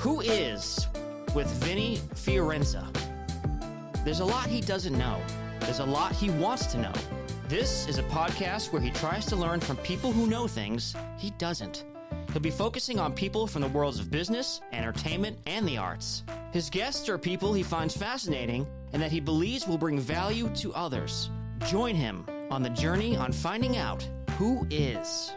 Who Is with Vinny Fiorenza. There's a lot he doesn't know. There's a lot he wants to know. This is a podcast where he tries to learn from people who know things he doesn't. He'll be focusing on people from the worlds of business, entertainment, and the arts. His guests are people he finds fascinating and that he believes will bring value to others. Join him on the journey on finding out who is.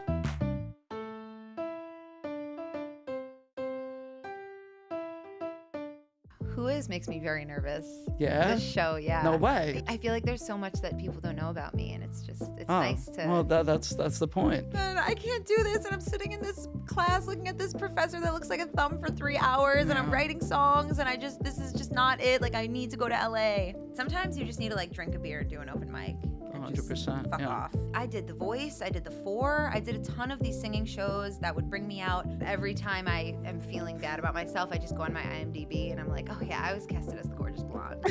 Who Is makes me very nervous. Yeah? This show, yeah. No way. I feel like there's so much that people don't know about me, and it's nice to... Well, that's the point. And I can't do this, and I'm sitting in this class looking at this professor that looks like a thumb for 3 hours, and I'm writing songs, and this is just not it. Like, I need to go to LA. Sometimes you just need to, like, drink a beer and do an open mic. 100%. Fuck off. I did The Voice, I did The Four, I did a ton of these singing shows that would bring me out. Every time I am feeling bad about myself, I just go on my IMDb and I'm like, oh yeah, I was casted as the gorgeous blonde.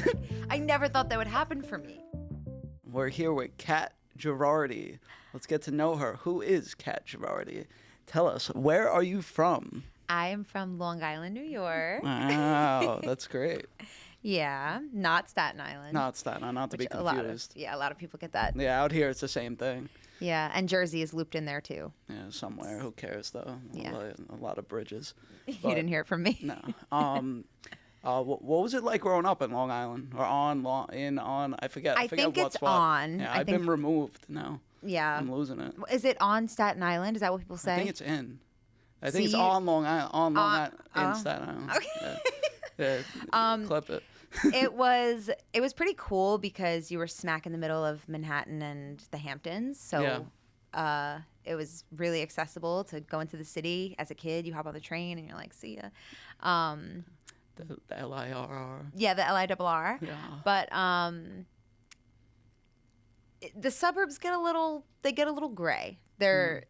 I never thought that would happen for me. We're here with Katt Gerardi. Let's get to know her. Who is Katt Gerardi? Tell us, where are you from? I am from Long Island, New York. Wow, that's great. Yeah, not Staten Island. Not Staten Island, not to be confused. A lot of people get that. Yeah, out here it's the same thing. Yeah, and Jersey is looped in there too. Yeah, somewhere. Who cares though? Yeah. A lot of bridges. You didn't hear it from me. No. What was it like growing up in Long Island or I forget. I think what it's spot. on. Yeah, I've been removed now. Yeah. I'm losing it. Is it on Staten Island? Is that what people say? I think it's in. I think it's on Long Island. In Staten Island. Okay. Yeah. Clip it. it was pretty cool because you were smack in the middle of Manhattan and the Hamptons. So it was really accessible to go into the city as a kid. You hop on the train and you're like, see ya. The LIRR. Yeah, the LIRR. Yeah. But the suburbs get a little gray. They're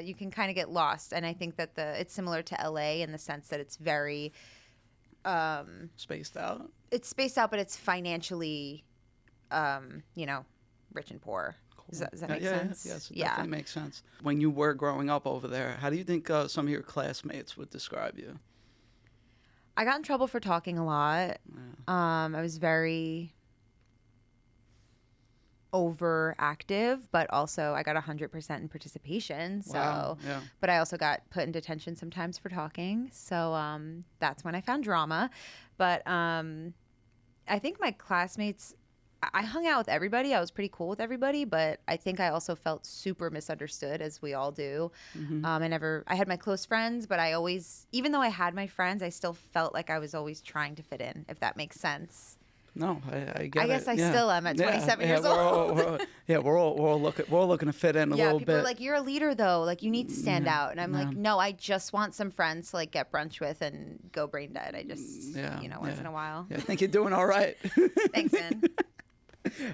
you can kind of get lost, and I think that it's similar to LA in the sense that it's very spaced out. It's spaced out, but it's financially, rich and poor. Cool. Does that make sense? Yes, it definitely makes sense. When you were growing up over there, how do you think some of your classmates would describe you? I got in trouble for talking a lot. Yeah. I was very overactive, but also I got 100% in participation. So, wow. Yeah. But I also got put in detention sometimes for talking. So that's when I found drama. But I think my classmates, I hung out with everybody. I was pretty cool with everybody, but I think I also felt super misunderstood, as we all do. Mm-hmm. I had my close friends, but I always, even though I had my friends, I still felt like I was always trying to fit in, if that makes sense. No, I get it. I guess I still am at 27 years old. We're all looking to fit in a little bit. People are like, you're a leader though. Like, you need to stand out. And I'm like, no, I just want some friends to like get brunch with and go brain dead. I just, once in a while. Yeah, I think you're doing all right. Thanks,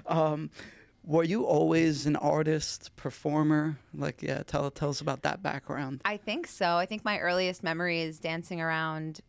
man. Were you always an artist, performer? Like, tell us about that background. I think so. I think my earliest memory is dancing around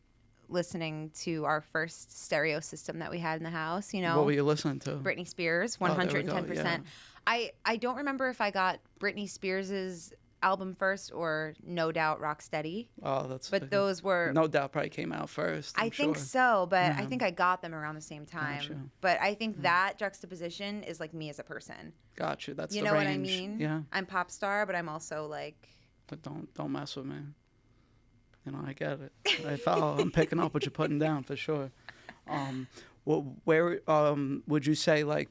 listening to our first stereo system that we had in the house, What were you listening to? Britney Spears, 110%. I don't remember if I got Britney Spears's album first or No Doubt Rocksteady. Oh, that's... But those were... No Doubt probably came out first. I think so, but I think I got them around the same time. Gotcha. But I think that juxtaposition is like me as a person. Got you. That's you the know range. what I mean? Yeah. I'm pop star, but I'm also like... But don't mess with me. I get it. I'm picking up what you're putting down for sure. Where would you say like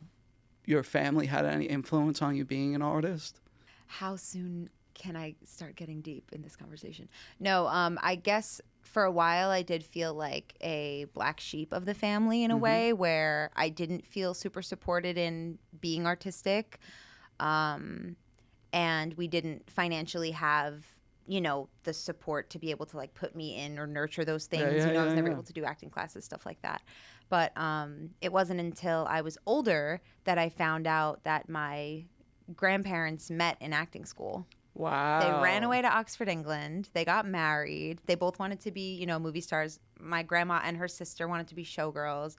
your family had any influence on you being an artist? How soon can I start getting deep in this conversation? No, I guess for a while I did feel like a black sheep of the family in a way where I didn't feel super supported in being artistic, and we didn't financially have the support to be able to like put me in or nurture those things. I was never able to do acting classes, stuff like that. But it wasn't until I was older that I found out that my grandparents met in acting school. Wow. They ran away to Oxford, England. They got married. They both wanted to be, movie stars. My grandma and her sister wanted to be showgirls.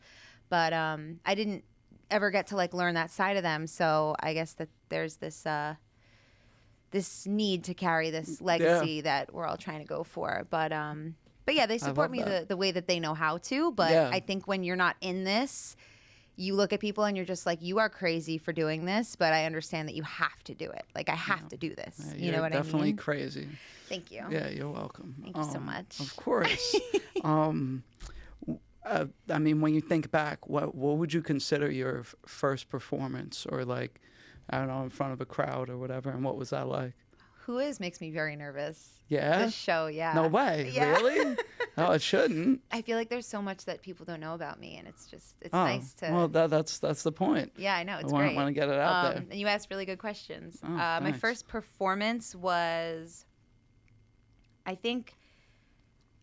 But I didn't ever get to like learn that side of them. So I guess that there's this this need to carry this legacy that we're all trying to go for. But But yeah, they I support love me that. the way that they know how to. But Yeah. I think when you're not in this, you look at people and you're just like, you are crazy for doing this, but I understand that you have to do it. Like, I have to do this. Yeah, You know you're what I definitely mean? crazy. Thank you. Yeah, you're welcome. Thank you so much. Of course. I mean, when you think back, what would you consider your first performance, or like, I don't know, in front of a crowd or whatever, and what was that like? Who is makes me very nervous. Yeah? This show, yeah. No way. Yeah. Really? Oh, it shouldn't. I feel like there's so much that people don't know about me, and it's Oh, nice to. well, that's the point. Yeah, I know. It's I great. want to get it out there. And you asked really good questions. Oh, My thanks. first performance was, I think,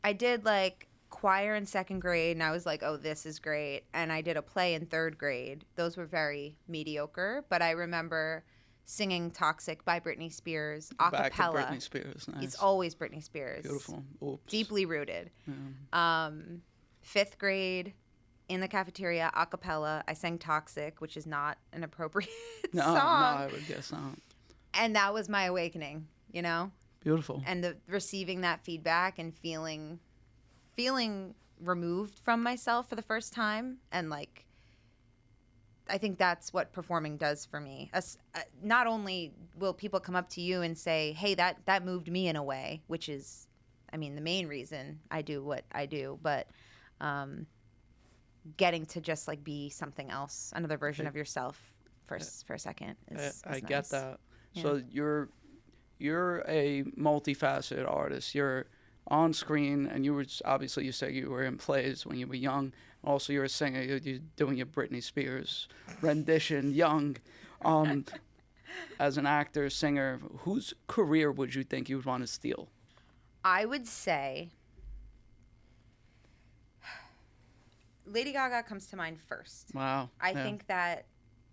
I did like choir in second grade, and I was like, oh, this is great. And I did a play in third grade. Those were very mediocre, but I remember singing Toxic by Britney Spears a Back to cappella. Britney Spears. Nice. It's always Britney Spears. Beautiful. Oops. Deeply rooted. Yeah. Fifth grade, in the cafeteria, a cappella, I sang Toxic, which is not an appropriate No, song. no, I would guess not. And that was my awakening, you know? Beautiful. And receiving that feedback and feeling removed from myself for the first time. And like, I think that's what performing does for me. Not only will people come up to you and say, hey, that moved me in a way, which is, I mean, the main reason I do what I do, but getting to just like be something else, another version of yourself for a second is I nice. get that. Yeah. So you're a multifaceted artist. You're on screen, and you say you were in plays when you were young. Also, you're a singer. You're doing your Britney Spears rendition, young. As an actor, singer, whose career would you think you would want to steal? I would say Lady Gaga comes to mind first. Wow. I think that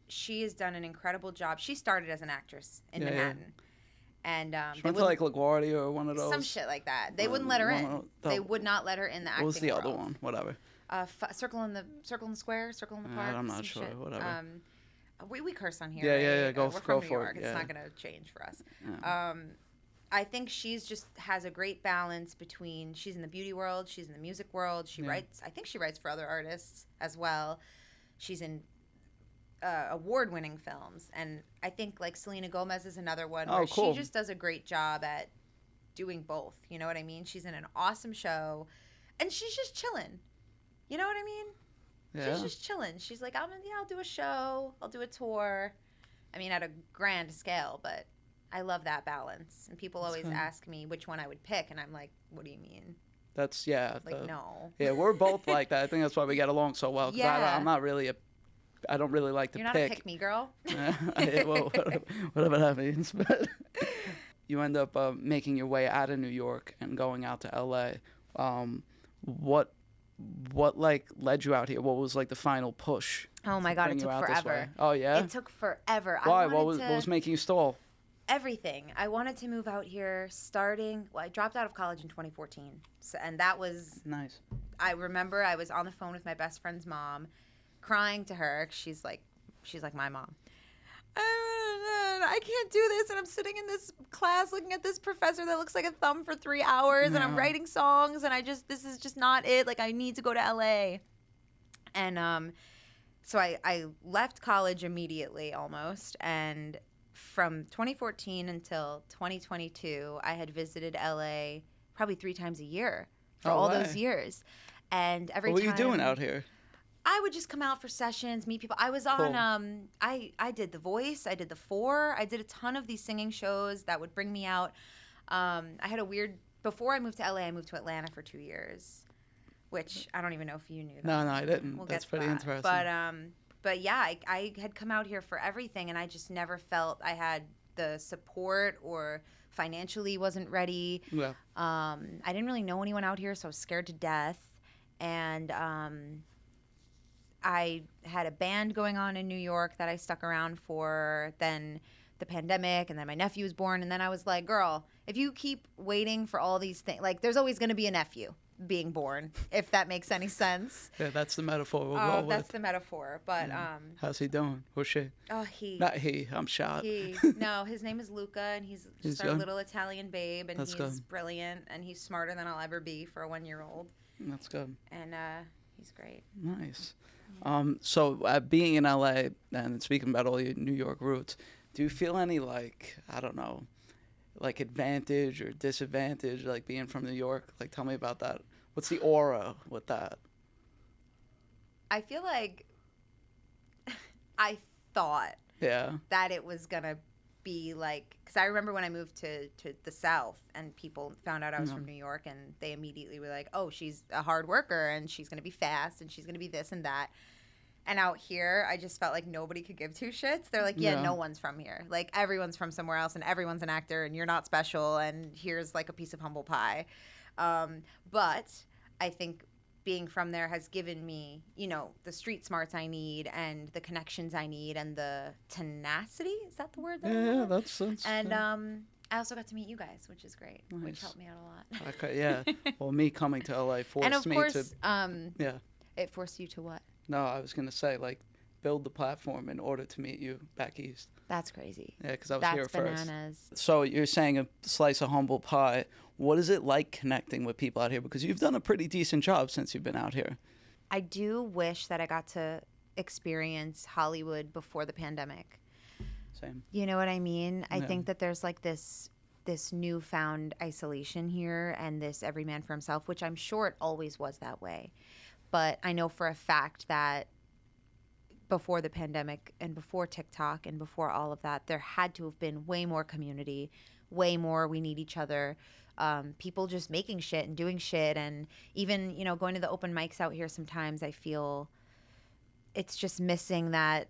she has done an incredible job. She started as an actress in Manhattan. And she went to like LaGuardia or one of those. some shit like that. They wouldn't let her in. They would not let her in the acting What was the world. other one? Whatever. Circle in the square, circle in the park. I'm not some sure. shit. Whatever. We curse on here. Yeah. right? Go We're for from New it. York. Yeah. It's not gonna change for us. Yeah. I think she's just has a great balance between she's in the beauty world, she's in the music world. She writes. I think she writes for other artists as well. She's in award-winning films, and I think like Selena Gomez is another one where cool. she just does a great job at doing both. You know what I mean? She's in an awesome show, and she's just chilling. You know what I mean? Yeah. She's just chilling. She's like, I'll do a show, I'll do a tour. I mean, at a grand scale, but I love that balance. And people always ask me which one I would pick, and I'm like, what do you mean? That's Like, no. Yeah, we're both like that. I think that's why we get along so well. 'Cause Yeah. I'm not really I don't really like to You're not pick. a pick me girl. Well, whatever that means. But you end up making your way out of New York and going out to LA. What like led you out here? What was like the final push? Oh my God, bring it you took out this forever. way? Oh yeah. It took forever. Why? I What wanted was making you stall? everything. I wanted to move out here I dropped out of college in 2014. And that was, Nice. I remember I was on the phone with my best friend's mom, crying to her. She's like my mom. I can't do this, and I'm sitting in this class looking at this professor that looks like a thumb for 3 hours, and I'm writing songs, and this is just not it. Like, I need to go to LA. And so I left college immediately almost, and from 2014 until 2022, I had visited LA probably 3 times a year for all those years. And every time. What were you doing out here? I would just come out for sessions, meet people. I was on, I did The Voice, I did The Four, I did a ton of these singing shows that would bring me out. I had before I moved to LA, I moved to Atlanta for 2 years, which I don't even know if you knew that. No, I didn't. We'll That's get to pretty that. interesting. But yeah, I had come out here for everything, and I just never felt I had the support or financially wasn't ready. Yeah. I didn't really know anyone out here, so I was scared to death. And I had a band going on in New York that I stuck around for. Then the pandemic, and then my nephew was born, and then I was like, girl, if you keep waiting for all these things, like, there's always going to be a nephew. being born, if that makes any sense. Yeah, that's the metaphor we'll roll That's with. the metaphor. But How's he doing? Or she? he Not he. I'm shot. no, his name is Luca, and he's just our good? little Italian babe, and That's he's good. brilliant, and he's smarter than I'll ever be for a 1-year-old, That's good. and he's great. Nice. So being in LA and speaking about all your New York roots, do you feel any like, I don't know, like advantage or disadvantage, like being from New York? Like, tell me about that. What's the aura with that? I feel like I thought that it was gonna be like, because I remember when I moved to the South and people found out I was from New York, and they immediately were like, oh, she's a hard worker and she's gonna be fast and she's gonna be this and that. And out here, I just felt like nobody could give two shits. They're like, yeah, no one's from here. Like, everyone's from somewhere else, and everyone's an actor, and you're not special, and here's, like, a piece of humble pie. But I think being from there has given me, you know, the street smarts I need, and the connections I need, and the tenacity. Is that the word? Yeah, that's And I also got to meet you guys, which is great, which helped me out a lot. Okay, yeah. Well, me coming to LA forced and of me course, to... it forced you to what? No, I was going to say, like, build the platform in order to meet you back east. That's crazy. Yeah, because I was here first. Bananas. So you're saying a slice of humble pie. What is it like connecting with people out here? Because you've done a pretty decent job since you've been out here. I do wish that I got to experience Hollywood before the pandemic. Same. You know what I mean? I think that there's like this newfound isolation here, and this every man for himself, which I'm sure it always was that way. But I know for a fact that before the pandemic and before TikTok and before all of that, there had to have been way more community, way more we need each other, people just making shit and doing shit. And even, you know, going to the open mics out here sometimes, I feel it's just missing that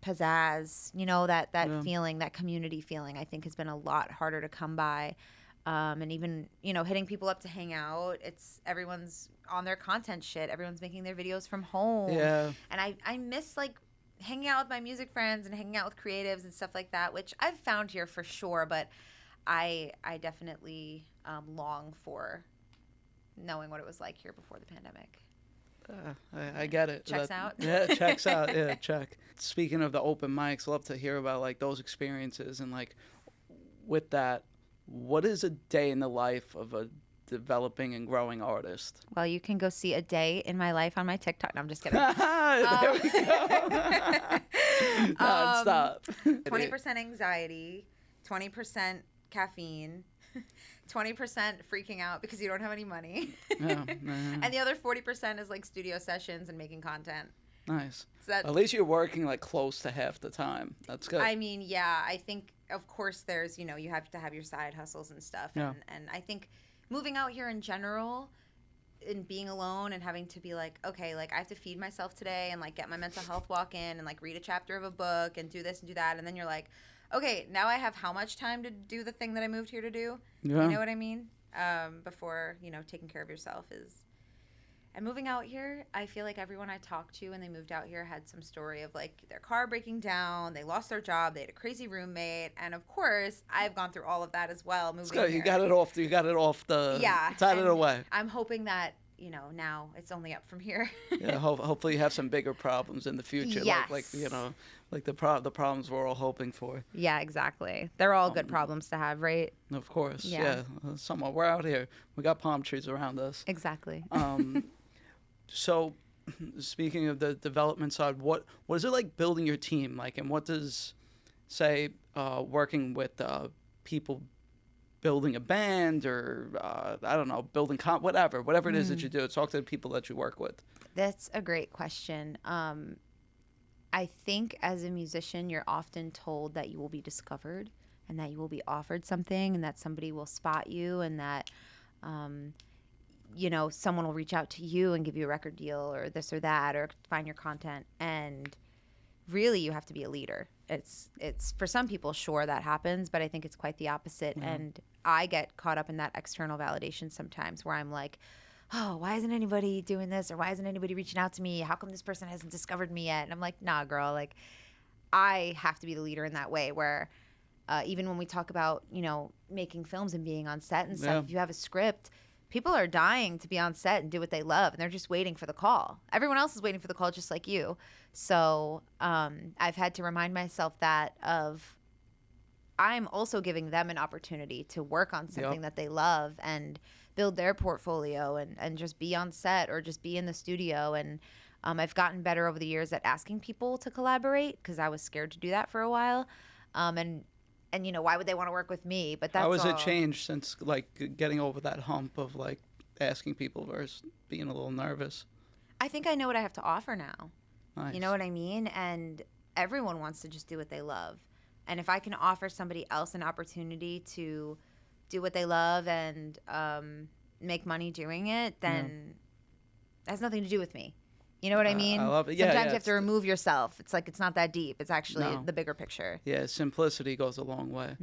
pizzazz, you know, that feeling, that community feeling, I think has been a lot harder to come by. And even, you know, hitting people up to hang out, everyone's on their content shit. Everyone's making their videos from home. Yeah. And I miss, like, hanging out with my music friends and hanging out with creatives and stuff like that, which I've found here for sure. But I definitely long for knowing what it was like here before the pandemic. I get it. Checks out? Yeah, checks out. Yeah, check. Speaking of the open mics, love to hear about, like, those experiences. And, like, with that, what is a day in the life of a developing and growing artist? Well, you can go see a day in my life on my TikTok. No, I'm just kidding. There we go. Non-stop. 20% anxiety, 20% caffeine, 20% freaking out because you don't have any money. And the other 40% is like studio sessions and making content. Nice. So that, at least you're working like close to half the time. That's good. I mean, yeah, I think, of course, there's, you know, you have to have your side hustles and stuff. Yeah. And I think moving out here in general and being alone and having to be like, okay, like I have to feed myself today and like get my mental health walk in and like read a chapter of a book and do this and do that. And then you're like, okay, now I have how much time to do the thing that I moved here to do? Yeah. You know what I mean? Before, you know, taking care of yourself is... And moving out here, I feel like everyone I talked to when they moved out here had some story of like their car breaking down, they lost their job, they had a crazy roommate, and of course, I've gone through all of that as well. Moving here. You got it off. You got it off the. Yeah. It's out of the way. I'm hoping that, you know, now it's only up from here. Yeah. Hopefully, you have some bigger problems in the future. Yes. Like you know, like the problems we're all hoping for. Yeah, exactly. They're all good problems to have, right? Of course. Yeah. Somewhat. We're out here. We got palm trees around us. Exactly. So, speaking of the development side, what is it like building your team? Like, and what does, say, working with people, building a band or I don't know, building whatever it is that you do. Talk to the people that you work with. That's a great question. I think as a musician, you're often told that you will be discovered and that you will be offered something and that somebody will spot you and that. You know, someone will reach out to you and give you a record deal or this or that or find your content. And really, you have to be a leader. It's for some people, sure, that happens, but I think it's quite the opposite. Yeah. And I get caught up in that external validation sometimes where I'm like, oh, why isn't anybody doing this? Or why isn't anybody reaching out to me? How come this person hasn't discovered me yet? And I'm like, nah, girl, like I have to be the leader in that way where even when we talk about, you know, making films and being on set and stuff, if you have a script, people are dying to be on set and do what they love, and they're just waiting for the call. Everyone else is waiting for the call just like you. So I've had to remind myself that I'm also giving them an opportunity to work on something that they love and build their portfolio and just be on set or just be in the studio. And I've gotten better over the years at asking people to collaborate because I was scared to do that for a while. And you know, why would they want to work with me? But that's how has it changed since like getting over that hump of like asking people versus being a little nervous? I think I know what I have to offer now. Nice. You know what I mean? And everyone wants to just do what they love. And if I can offer somebody else an opportunity to do what they love and make money doing it, then that has nothing to do with me. You know what I mean? I love it. Sometimes you have to remove yourself. It's like it's not that deep. It's actually the bigger picture. Yeah, simplicity goes a long way.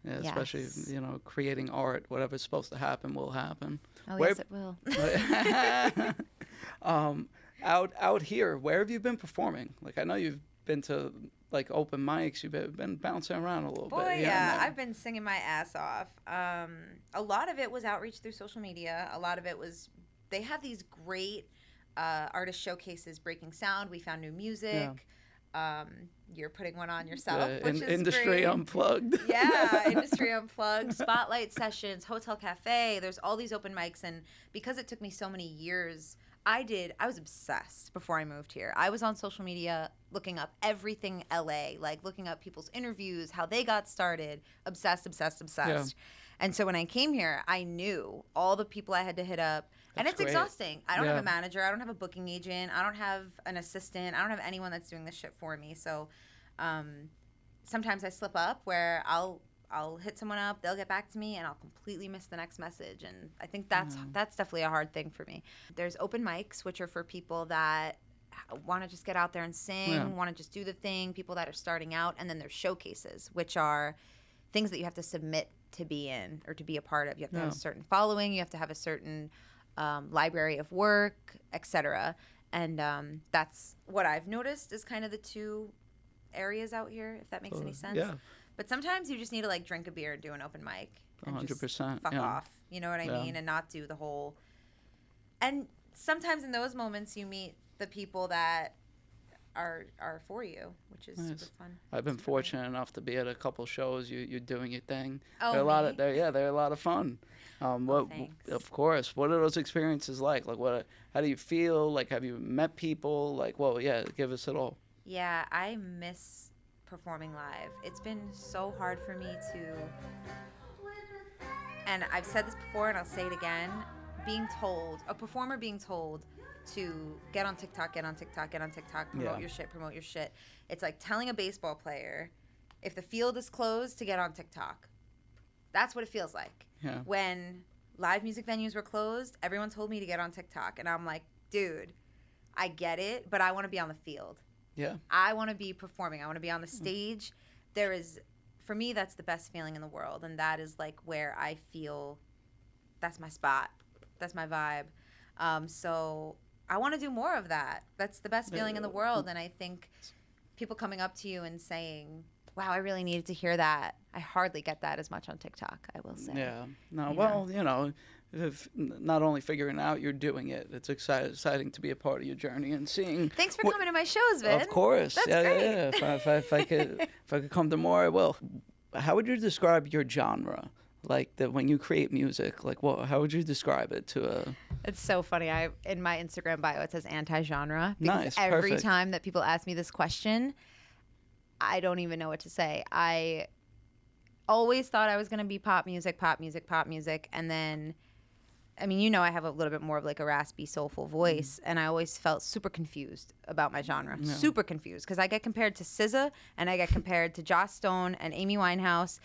Yeah, especially, you know, creating art. Whatever's supposed to happen will happen. Oh, yes, it will. Out here, where have you been performing? Like, I know you've been to like open mics. You've been bouncing around a little bit. Boy, yeah, I've been singing my ass off. A lot of it was outreach through social media. A lot of it was they have these great artist showcases, Breaking Sound. We found new music. You're putting one on yourself, which is Industry great. Unplugged. Yeah, Industry Unplugged, Spotlight Sessions, Hotel Cafe. There's all these open mics, and because it took me so many years, I was obsessed before I moved here. I was on social media looking up everything LA, like looking up people's interviews, how they got started, obsessed. Yeah. And so when I came here, I knew all the people I had to hit up. And it's exhausting. I don't have a manager. I don't have a booking agent. I don't have an assistant. I don't have anyone that's doing this shit for me. So sometimes I slip up where I'll hit someone up, they'll get back to me, and I'll completely miss the next message. And I think that's definitely a hard thing for me. There's open mics, which are for people that want to just get out there and sing, want to just do the thing, people that are starting out. And then there's showcases, which are things that you have to submit to be in or to be a part of. You have to have a certain following. You have to have a certain library of work, etc. And that's what I've noticed is kind of the two areas out here, if that makes any sense. Yeah. But sometimes you just need to like drink a beer and do an open mic and 100%, just fuck off. You know what I mean? And not do the whole. And sometimes in those moments you meet the people that are for you, which is super fun. I've been fortunate enough to be at a couple shows. You're doing your thing. Oh, they're a lot of fun. Thanks. Of course. What are those experiences like? Like, how do you feel? Like, have you met people? Like, give us it all. Yeah, I miss performing live. It's been so hard for me to, and I've said this before and I'll say it again, a performer being told to get on TikTok, promote your shit. It's like telling a baseball player, if the field is closed, to get on TikTok. That's what it feels like. Yeah. When live music venues were closed, everyone told me to get on TikTok. And I'm like, dude, I get it, but I want to be on the field. Yeah. I want to be performing. I want to be on the stage. For me, that's the best feeling in the world. And that is like where I feel that's my spot. That's my vibe. So I want to do more of that. That's the best feeling in the world. And I think people coming up to you and saying, wow, I really needed to hear that. I hardly get that as much on TikTok, I will say. Yeah. No, you know, if not only figuring out you're doing it, it's exciting to be a part of your journey and seeing. Thanks for coming to my shows, Vin. Of course. That's great. Yeah. If I could come to more, I will. How would you describe your genre? Like when you create music, like how would you describe it to a? It's so funny. In my Instagram bio it says anti-genre because nice, every perfect. time that people ask me this question, I don't even know what to say. I always thought I was going to be pop music, and then I mean, you know, I have a little bit more of like a raspy, soulful voice, and I always felt super confused about my genre. Yeah. Super confused because I get compared to SZA and I get compared to Joss Stone and Amy Winehouse.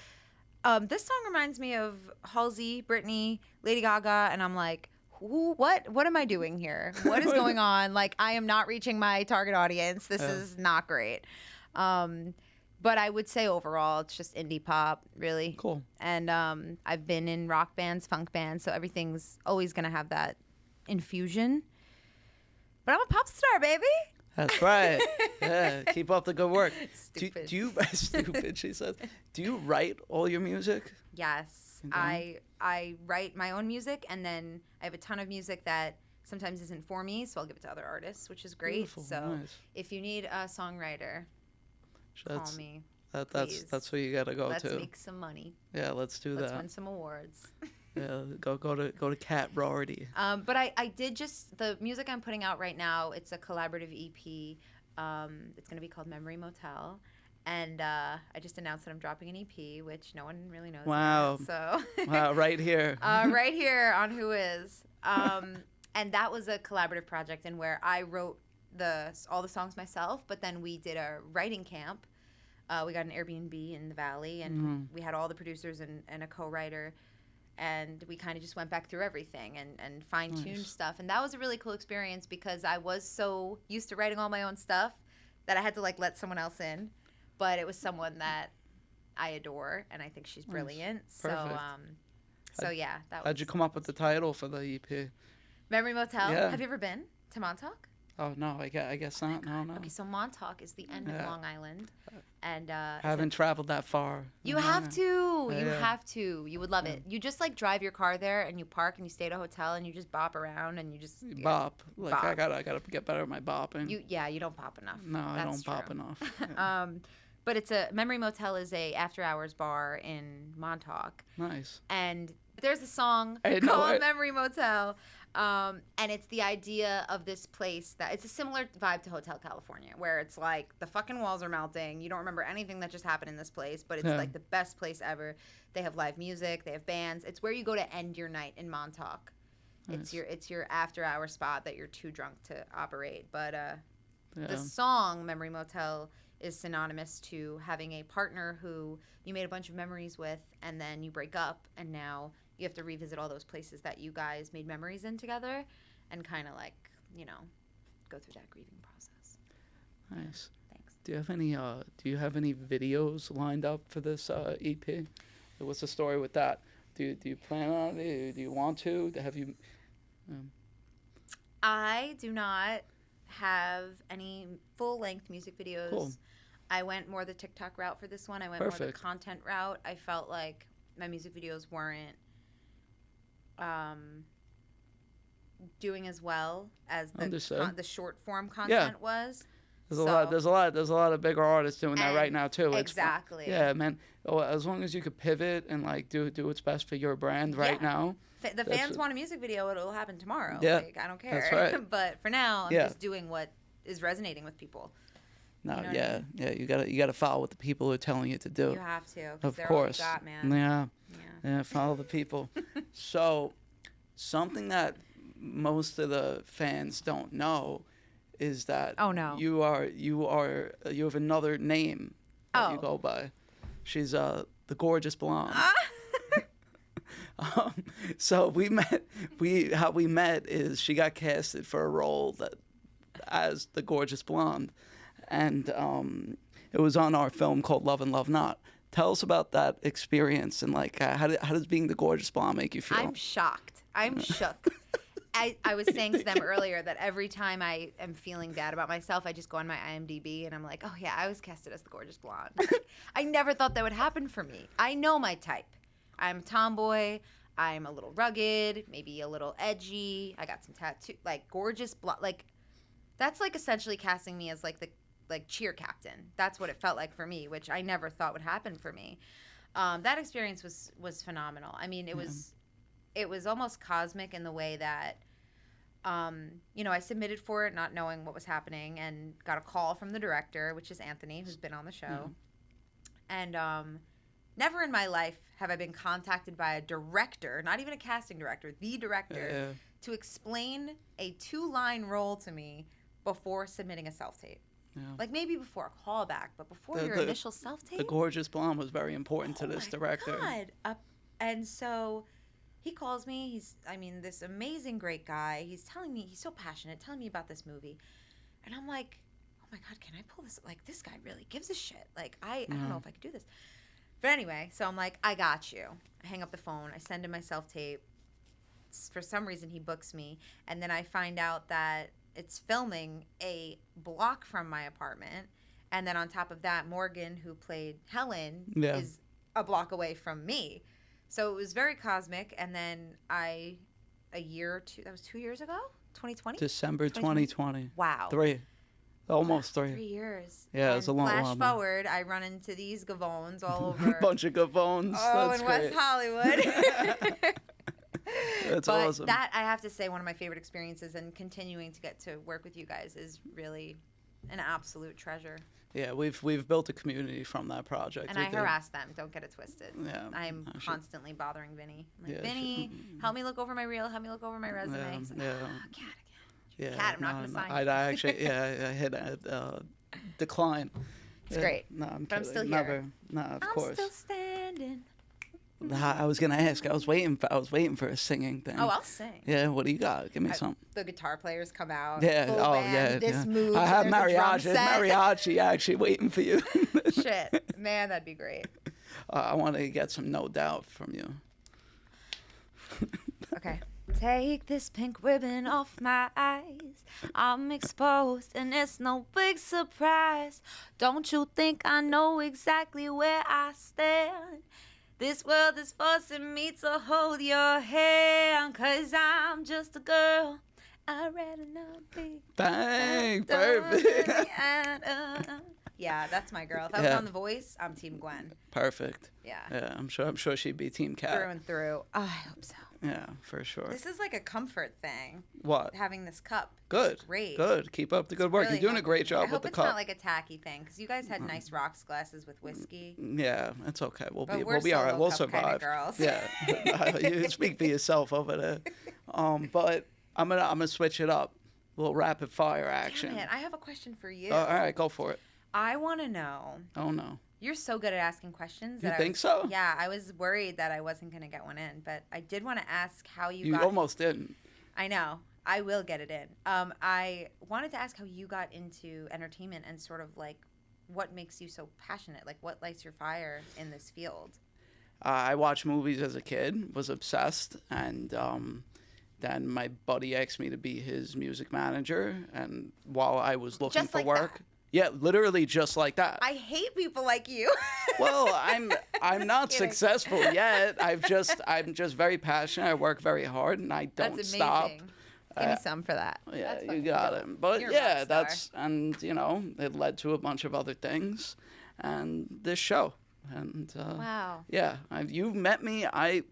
This song reminds me of Halsey, Britney, Lady Gaga, and I'm like, what am I doing here? What is going on? Like, I am not reaching my target audience. This is not great. But I would say overall, it's just indie pop, really. Cool. And I've been in rock bands, funk bands, so everything's always going to have that infusion. But I'm a pop star, baby. That's right. Yeah, keep up the good work. Stupid. Do you stupid? She says. Do you write all your music? Yes, You do? I write my own music, and then I have a ton of music that sometimes isn't for me, so I'll give it to other artists, which is great. Beautiful, So nice. if you need a songwriter, call me. That's please. where you gotta go Let's to. make some money. Yeah, let's do Let's that. win some awards. Yeah, go to Cat Rardi. But I did just the music I'm putting out right now. It's a collaborative EP. It's gonna be called Memory Motel, and I just announced that I'm dropping an EP, which no one really knows. Wow. Yet, so Wow, right here. right here on Who Is. And that was a collaborative project, and where I wrote all the songs myself, but then we did a writing camp. We got an Airbnb in the Valley, and we had all the producers and a co-writer. And we kind of just went back through everything and fine-tuned stuff. And that was a really cool experience because I was so used to writing all my own stuff that I had to, like, let someone else in. But it was someone that I adore, and I think she's brilliant. Perfect. So yeah, that was... How'd you come up with the title for the EP? Memory Motel? Yeah. Have you ever been to Montauk? Oh, no, I guess not. No. Okay, so Montauk is the end of Long Island. And I haven't traveled that far. You have to. You Yeah. have to. You would love it. You just, like, drive your car there, and you park, and you stay at a hotel, and you just bop around, and you just... Bop. Like, bop. I gotta get better at my bopping. You don't pop enough. No, I That's don't bop true. enough. Yeah. But it's a Memory Motel is a after-hours bar in Montauk. Nice. And there's a song I know called it. Memory Motel. And it's the idea of this place that it's a similar vibe to Hotel California, where it's like the fucking walls are melting. You don't remember anything that just happened in this place, but it's like the best place ever. They have live music, they have bands. It's where you go to end your night in Montauk. Nice. It's your after-hour spot that you're too drunk to operate. But the Yeah. song Memory Motel is synonymous to having a partner who you made a bunch of memories with, and then you break up, and now you have to revisit all those places that you guys made memories in together, and kind of, like, go through that grieving process. Nice. Thanks. Do you have any videos lined up for this EP? What's the story with that? Do you plan on it? Do you want to? Have you? I do not have any full-length music videos. Cool. I went more the TikTok route for this one. I went more the Perfect. content route. I felt like my music videos weren't doing as well as the short form content was. There's a lot of bigger artists doing that right now too. Exactly. Yeah, man. Oh, as long as you could pivot and, like, do what's best for your brand right now. The fans want a music video, it'll happen tomorrow. Yeah, Like, I don't care. that's right. But for now, I'm just doing what is resonating with people. No, You know what I yeah. You gotta follow what the people are telling you to do. You have to. 'Cause Of they're course. all you got, man. Yeah. Yeah, follow the people. So, something that most of the fans don't know is that Oh, no. you have another name that you go by. She's the gorgeous blonde. So how we met is she got casted for a role as the gorgeous blonde, and it was on our film called Love and Love Not. Tell us about that experience, and, like, how does being the gorgeous blonde make you feel? I'm shocked. I'm shook. I was saying to them earlier that every time I am feeling bad about myself, I just go on my IMDb and I'm like, oh yeah, I was casted as the gorgeous blonde. I never thought that would happen for me. I know my type. I'm a tomboy. I'm a little rugged, maybe a little edgy. I got some tattoo, like, gorgeous blonde. Like, that's, like, essentially casting me as, like, the cheer captain. That's what it felt like for me, which I never thought would happen for me. That experience was phenomenal. I mean, it was almost cosmic in the way that, I submitted for it not knowing what was happening, and got a call from the director, which is Anthony, who's been on the show. And never in my life have I been contacted by a director, not even a casting director, the director, to explain a 2-line role to me before submitting a self-tape. Yeah. Like, maybe before a callback, but before your initial self-tape. The gorgeous blonde was very important to this director. God. And so he calls me. He's this amazing, great guy. He's telling me, he's so passionate, telling me about this movie. And I'm like, oh my God, can I pull this? Like, this guy really gives a shit. Like, I don't know if I could do this. But anyway, so I'm like, I got you. I hang up the phone. I send him my self-tape. For some reason, he books me. And then I find out that it's filming a block from my apartment. And then on top of that, Morgan, who played Helen, is a block away from me. So it was very cosmic. And then a year or two, that was 2 years ago? 2020? December 2020. Wow. Almost 3. 3 years. Yeah, it's a long flash while. Forward, I run into these Gavones all over. Bunch of Gavones. Oh, That's in great. West Hollywood. That's but awesome. That, I have to say, one of my favorite experiences, and continuing to get to work with you guys is really an absolute treasure. Yeah, we've built a community from that project. And I harass them. Don't get it twisted. Yeah, I'm constantly bothering Vinny. I'm like, Yeah, Vinny, help me look over my reel. Help me look over my resume. He's like, Cat again. Yeah, Cat, I'm not going to sign. I actually, I hit a decline. It's great. No, I'm but kidding. I'm still here. Never. No, of course. I'm still standing. I was gonna ask. I was waiting for a singing thing. Oh, I'll sing. Yeah, what do you got? Give me something. The guitar players come out. Yeah. Full Oh, band, yeah. This moves. I have there's a drum mariachi. set. Mariachi actually waiting for you. Shit, man, that'd be great. I want to get some No Doubt from you. Okay. Take this pink ribbon off my eyes. I'm exposed and it's no big surprise. Don't you think I know exactly where I stand? This world is forcing me to hold your hand, 'cause I'm just a girl. I'd rather not be. Bang, perfect. Yeah, that's my girl. If I was on The Voice, I'm Team Gwen. Perfect. Yeah. Yeah, I'm sure she'd be Team Cat. Through and through. Oh, I hope so. Yeah, for sure. This is like a comfort thing. What? Having this cup. Good. It's great. Good. Keep up the good work. Really You're doing a great job I with hope the it's cup. not like a tacky thing, because you guys had nice rocks glasses with whiskey. Yeah, it's okay. We'll But be we're all right. solo We'll cup survive. kinda girls. Yeah, you speak for yourself over there. But I'm gonna switch it up. A little rapid fire action. Damn it, I have a question for you. All right, go for it. I want to know. Oh no. You're so good at asking questions. You that think so? Yeah, I was worried that I wasn't going to get one in, but I did want to ask how you You got. almost didn't. I know. I will get it in. I wanted to ask how you got into entertainment and sort of like what makes you so passionate. Like what lights your fire in this field? I watched movies as a kid, was obsessed, and then my buddy asked me to be his music manager. And while I was looking Just for like work, that. yeah, literally just like that. I hate people like you. Well, I'm not Kidding. successful yet. I'm just very passionate. I work very hard, and I don't That's stop. amazing. Give me some for that. Yeah, That's you fucking got dope. it. But You're a yeah, rock star. that's and it led to a bunch of other things, and this show, and Wow. yeah, you met me. I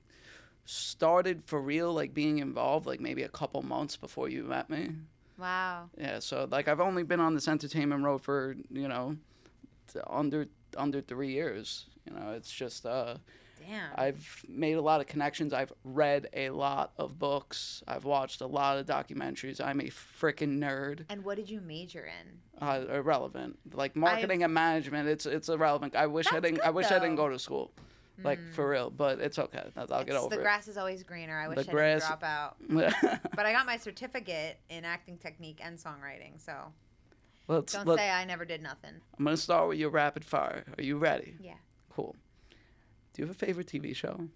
started for real, like being involved, like maybe a couple months before you met me. Wow. Yeah, so like I've only been on this entertainment road for under 3 years. It's just Damn. I've made a lot of connections. I've read a lot of books. I've watched a lot of documentaries. I'm a freaking nerd. And what did you major in? Irrelevant. Like marketing and management, it's irrelevant. I wish I didn't go to school. Like for real, but it's okay. I'll get over The it. grass is always greener. I wish I grass- didn't drop out. But I got my certificate in acting technique and songwriting, so don't say I never did nothing. I'm gonna start with your rapid fire. Are you ready? Yeah. Cool. Do you have a favorite TV show?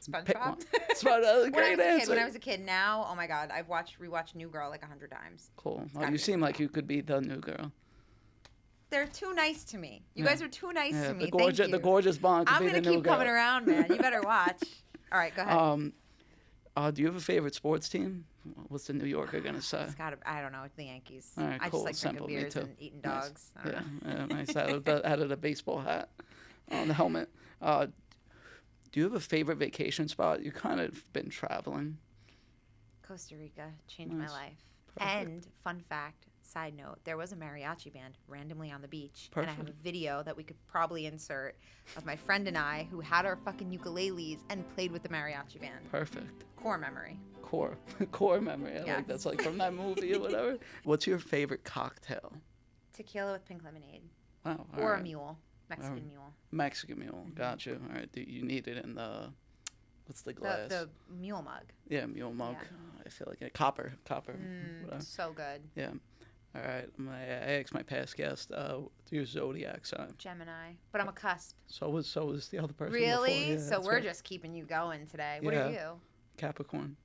Pick SpongeBob. one. SpongeBob, great answer. When I was a kid, now, oh my God, I've rewatched New Girl like 100 times. Cool. Well, you seem like you could be the new girl. They're too nice to me. You guys are too nice to me. Thank you. The gorgeous blonde could I'm be the gonna new keep girl. coming around, man. You better watch. All right, go ahead. Do you have a favorite sports team? What's the New Yorker gonna say? I don't know. It's the Yankees. All right, I cool. just like Simple. drinking Me beers too. and eating Nice. dogs. I don't know. Nice. Out of the baseball hat on the helmet. Do you have a favorite vacation spot? You kind of been traveling. Costa Rica changed Nice. my life. Perfect. And fun fact, side note, there was a mariachi band randomly on the beach. And I have a Perfect. video that we could probably insert of my friend and I who had our fucking ukuleles and played with the mariachi band. Perfect. Core memory. Core memory. I like that's like from that movie or whatever. What's your favorite cocktail? Tequila with pink lemonade. Wow. all Or right. a mule. Mexican mule. Mexican mule. Got you. All right. You need it in the, what's the glass? The mule mug. Yeah, mule mug. Yeah. I feel like a copper. Whatever. So good. Yeah. All right. I asked my past guest, your zodiac sign. Gemini. But I'm a cusp. So was the other person. Really? Before. Yeah, so that's we're right. just keeping you going today. What Yeah. are you? Capricorn.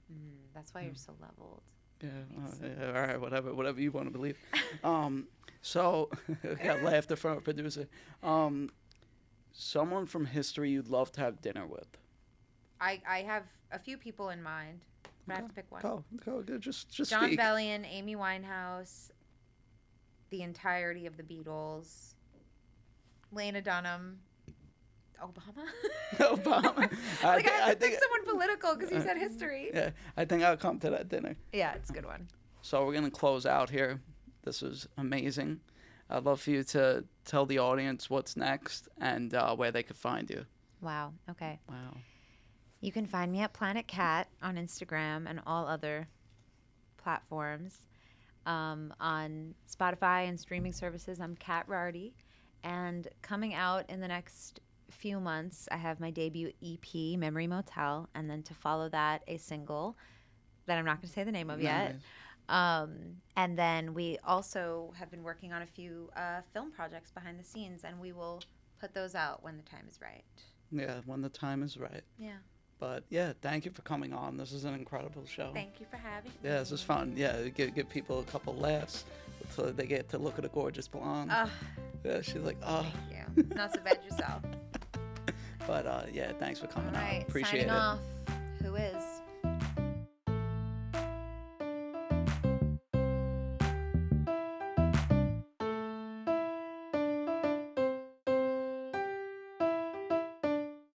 That's why you're so leveled. Yeah, all right, whatever you want to believe. So, got laughter from our producer. Someone from history you'd love to have dinner with. I have a few people in mind, but I have to pick one. Go. Just John speak. Bellion, Amy Winehouse, the entirety of the Beatles, Lena Dunham, Obama. Obama. I have to pick someone political because you said history. Yeah, I think I'll come to that dinner. Yeah, it's a good one. So we're gonna close out here. This is amazing. I'd love for you to tell the audience what's next and where they could find you. Wow. Okay. Wow. You can find me at Planet Cat on Instagram and all other platforms. On Spotify and streaming services, I'm Cat Rardi. And coming out in the next few months, I have my debut EP, Memory Motel, and then to follow that, a single that I'm not going to say the name of yet. And then we also have been working on a few film projects behind the scenes, and we will put those out when the time is right. Yeah, when the time is right. Yeah. But yeah, thank you for coming on. This is an incredible show. Thank you for having me. Yeah, this is fun. Yeah, give people a couple laughs so they get to look at a gorgeous blonde. Yeah, she's like, oh. Thank you. Not so bad yourself. But yeah, thanks for coming All right, on. Appreciate signing it. off. Who is?